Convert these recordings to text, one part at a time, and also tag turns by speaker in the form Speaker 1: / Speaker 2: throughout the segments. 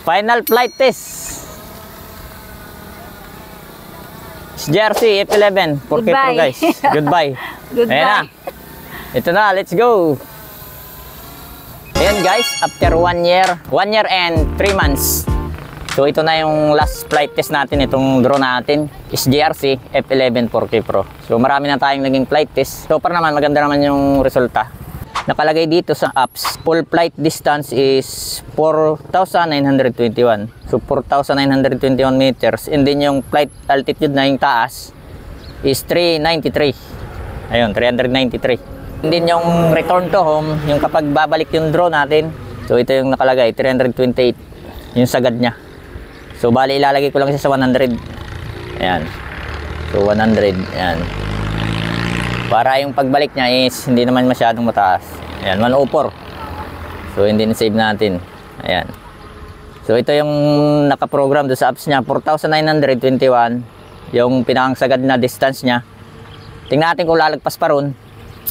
Speaker 1: Final flight test. Jersey F11 4K Pro guys. Goodbye.
Speaker 2: Goodbye.
Speaker 1: Ayan na. Ito na, let's go. Ayan guys, after 1 year and 3 months. So ito na yung last flight test natin, itong drone natin is JRC F11 4K Pro. So marami na tayong naging flight test. So far naman, maganda naman yung resulta. Nakalagay dito sa apps, full flight distance is 4,921. So 4,921 meters. And then yung flight altitude na yung taas is 393. Ayun, 393. And then yung return to home, yung kapag babalik yung drone natin, so ito yung nakalagay, 328. Yung sagad niya. So bali ilalagay ko lang siya sa 100. Ayan. So 100. Ayan. Para yung pagbalik niya is hindi naman masyadong mataas. Ayan, 104. So hindi na-save natin. Ayan. So ito yung nakaprogram doon sa apps niya, 4,921. Yung pinakangsagad na distance niya. Tingnan natin kung lalagpas pa ron.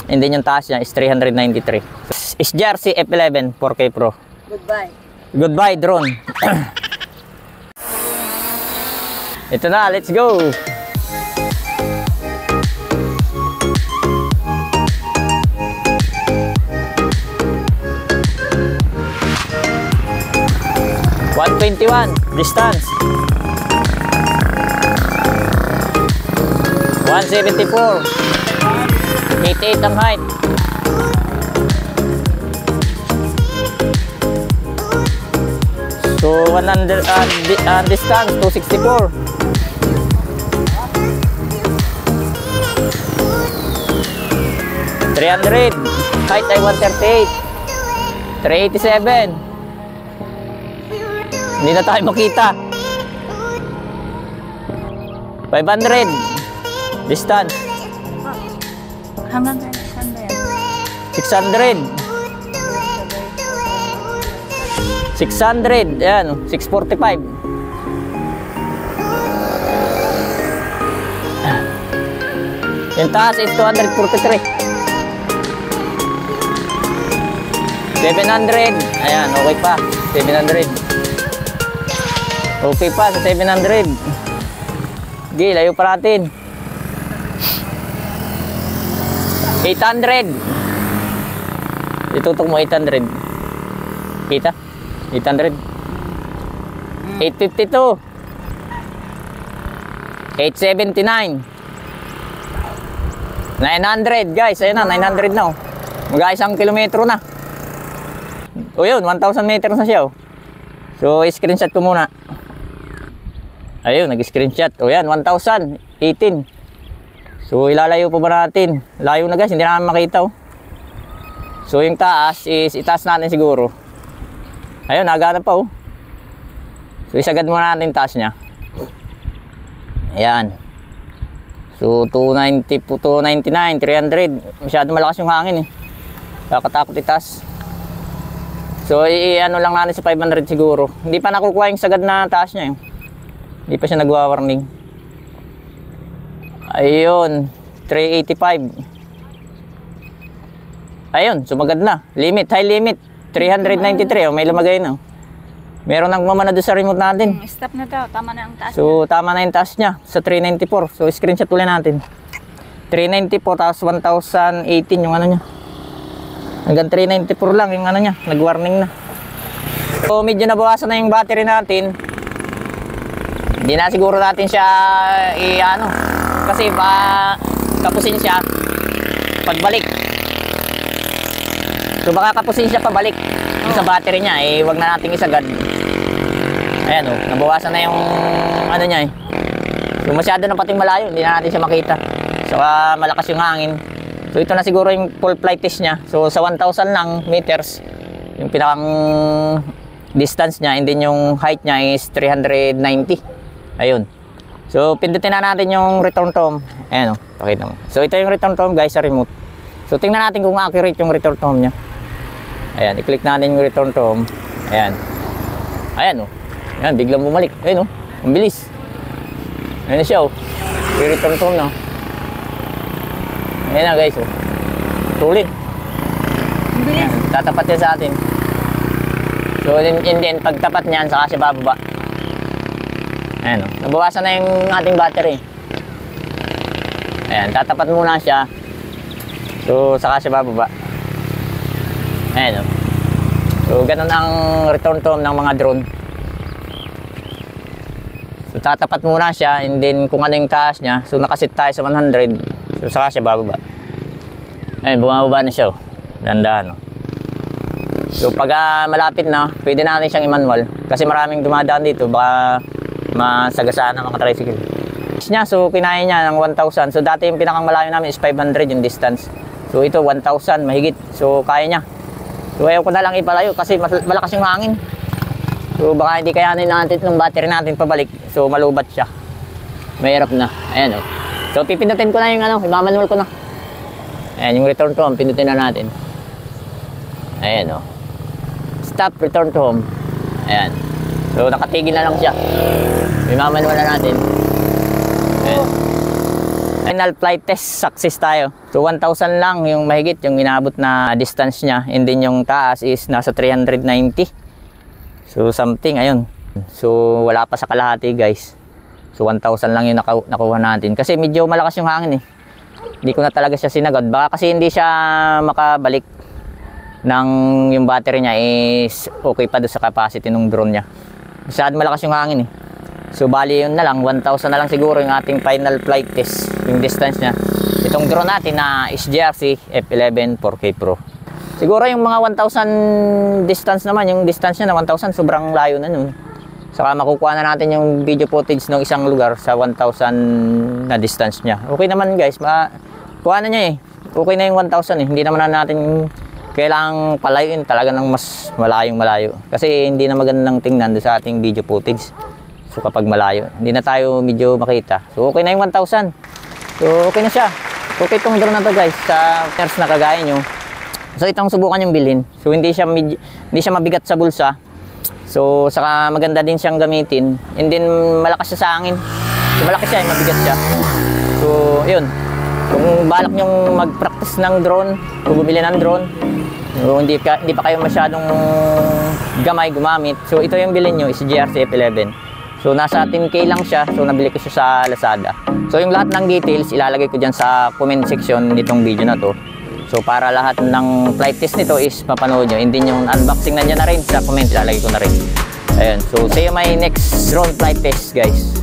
Speaker 1: And then yung taas niya is 393. Is JRC F11 4K Pro.
Speaker 2: Goodbye.
Speaker 1: Goodbye drone. Ito na, let's go! Distance 174. 88 ang height. So 100 distance 264. 300, height ay 138. 387. Hindi na tayo makita. 500 distance.
Speaker 2: Hanggang saan ba yan?
Speaker 1: 600. 600, yan, 645. Yung taas is 243. 700, ayan, okay pa. 700. Okay pa sa 700. Sige, layo pa natin. 800. Itutok mo 800. Kita? 800. 852. 879. 900 guys, ayun na, 900 na. Mag-isang kilometro na. O yun, 1,000 meters na siya. So, screenshot ko muna. Ayun, nag-screenshot. O yan, 1,018. So, ilalayo pa ba natin? Layo na guys, hindi namin makita. So, yung taas is, itaas natin siguro. Ayun, nagana pa. So, isagad muna natin taas niya. Ayan. So, 290, 299, 300. Masyado malakas yung hangin eh. Kakatakot itaas. So, i-ano lang natin sa 500 siguro. Hindi pa nakukuha yung sagad na taas niya eh. Hindi pa siya nagwa-warning. Ayun, 385. Ayun, sumagad na. Limit, high limit. 393, oh, may lumagay na. Meron nang mamana doon sa remote natin.
Speaker 2: Stop na daw, tama na ang taas.
Speaker 1: So, tama na yung taas niya sa 394. So, screenshot ulit natin. 394 tapos 1,018 yung ano niya. Hanggang 394 lang yung ano niya, nag-warning na. So, medyo nabawasan na yung battery natin. Hindi na siguro natin siya i-ano. Kasi kapusin siya pagbalik. So, baka kapusin siya pabalik sa battery niya. Eh, wag na nating isagad. Ayan o, nabawasan na yung ano niya eh. So, masyado na pating malayo, hindi na natin siya makita. So, malakas yung hangin. So, ito na siguro yung full flight test niya. So, sa 1,000 lang meters, yung pinakang distance niya, and then yung height niya is 390. Ayun. So, pindutin na natin yung return to home. Ayan o, pakita mo. So, ito yung return to home guys sa remote. So, tingnan natin kung accurate yung return to home niya. Ayan, i-click natin yung return to home. Ayan. Ayan o. Ayan, biglang bumalik. Ayan o, ang bilis. Ayan na siya o. I-return to home na. Ayan na guys o. Tuloy.
Speaker 2: Ang bilis.
Speaker 1: Tatapat yan sa atin. So, and then, pagtapat niyan, saka siya bababa. Ayan, oh. Nabawasan na yung ating battery. Ayan, tatapat muna siya. So, saka siya bababa. Ayan, oh. So, ganun ang return to home ng mga drone. So, tatapat muna siya, and then, kung ano yung taas niya, so, nakasit tayo sa 100. So, saka siya bababa. Ayan, bumababa na siya, oh. Dandahan, oh. So, pag malapit na, pwede natin siyang i-manual. Kasi maraming dumadaan dito, baka masagasaan ng mga tricycle. Niya, so, kinaya niya ng 1,000. So, dati yung pinakang malayo namin is 500 yung distance. So, ito, 1,000 mahigit. So, kaya niya. So, ayaw ko na lang ipalayo kasi malakas yung hangin. So, baka hindi kayanin natin ng battery natin pabalik. So, malubat siya. Mahirap na. Ayan, oh. So, pipindutin ko na yung imamanual ko na. Ayan, yung return to home, pindutin na natin. Ayan, oh. Stop, return to home. Ayan. So, nakatigil na lang siya. Imamanual na natin. Ayan. Final flight test, success tayo. So, 1,000 lang yung mahigit, yung inabot na distance niya. And then yung taas is nasa 390. So, something, ayun. So, wala pa sa kalahati, guys. So, 1,000 lang yung nakuha natin. Kasi medyo malakas yung hangin, eh. Hindi ko na talaga siya sinagad. Baka kasi hindi siya makabalik ng yung battery niya is okay pa doon sa capacity ng drone niya. Masyadong malakas yung hangin, eh. So, bali yun na lang. 1,000 na lang siguro yung ating final flight test. Yung distance niya. Itong drone natin na SGRC F11 4K Pro. Siguro yung mga 1,000 distance naman, yung distance niya na 1,000, sobrang layo na nun. Saka makukuha na natin yung video footage ng isang lugar sa 1,000 na distance niya. Okay naman, guys, kuha na niya, eh. Okay na yung 1,000, eh. Hindi naman na natin kailangang palayuin talaga ng mas malayong malayo. Kasi hindi na magandang tingnan sa ating video footage. So, kapag malayo, hindi na tayo medyo makita. So, okay na yung 1,000. So, okay na siya. Okay itong drone na to, guys, sa pairs na kagaya nyo. So, itong subukan yung bilhin. So, hindi siya mabigat sa bulsa. So, saka maganda din siyang gamitin. And then, malakas siya sa hangin. So, malaki siya, mabigat siya. So, yun. Kung balak nyong mag-practice ng drone, kung bumili ng drone, so, hindi pa kayo masyadong gamay gumamit. So, ito yung bilhin nyo, is GRC F11. So, nasa 10K lang siya. So, nabili ko siya sa Lazada. So, yung lahat ng details, ilalagay ko dyan sa comment section nitong video na to. So, para lahat ng flight test nito is mapanood nyo. And then yung unboxing na dyan na rin sa comment, ilalagay ko na rin. Ayun. So, see you my next drone flight test, guys.